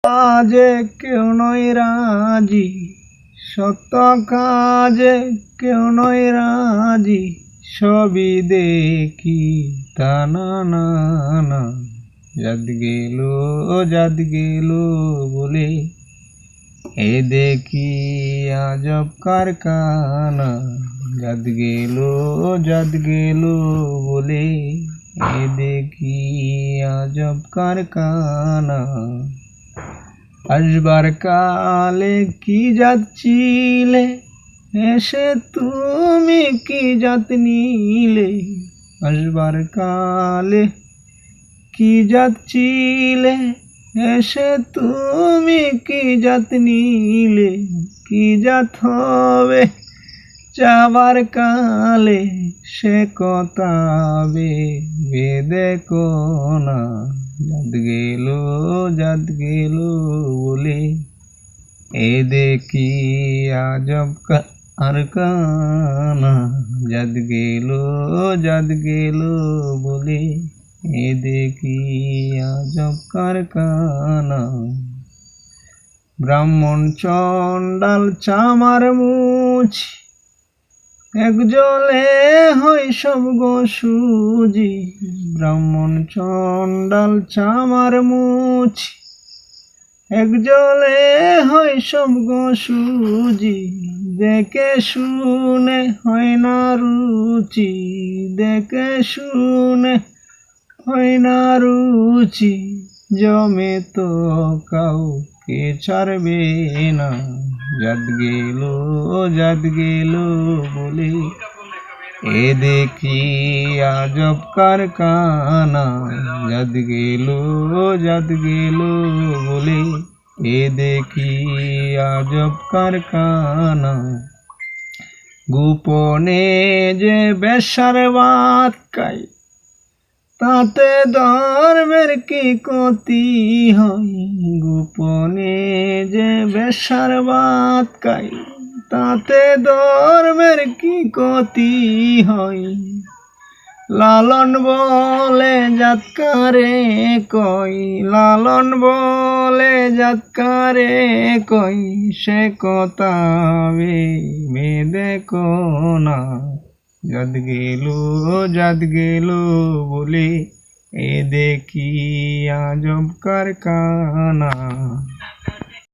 কাজে কেউ নয় রাজি, সত্য কাজে কেউ নয় রাজি, সবই দেখি তা না না না। জাত গেল বলে এ দেখি আজব কারখানা। জাত গেল বলে এ দেখি আজব কারখানা। আসবার কালে কি যাচ্ছিলে, এসে তুমি কি জাত নিলে। আসবার কালে কি যাচ্ছিলে, এসে তুমি কি জাত নিলে। কি জাত হবে যাবার কালে, সে কথা দেখো না। জাত গেল বলে এ দেখি আজব কারখানা। জাত গেল বলে এ দেখি আজব কারখানা। ব্রাহ্মণ চণ্ডাল চামার মুছি, এক জলে হয় সব গো সুজি। ব্রাহ্মণ চণ্ডাল চামার মুছি, এক জলে হয় সব গো সুজি। দেখে শুনে হয় না রুচি, দেখে শুনে হয় না রুচি। জমে তো কাউকে ছাড়বে না। জাত গেল বলে এ দেখি আজব কারখানা। জাত গেল বলে এ দেখি আজব কারখানা। গোপনে যে বেশ্যার ভাত খাই, তাতে ধর্মের কি ক্ষতি হয়। গোপনে যে বেশ্যার ভাত খাই, তাতে ধর্মের কি ক্ষতি হয়। লালন বলে জাতকারে কই, লালন বলে জাতকারে কই, সে কথা দেখো না। জাত গেল বলে এ দেখি আজব কারখানা।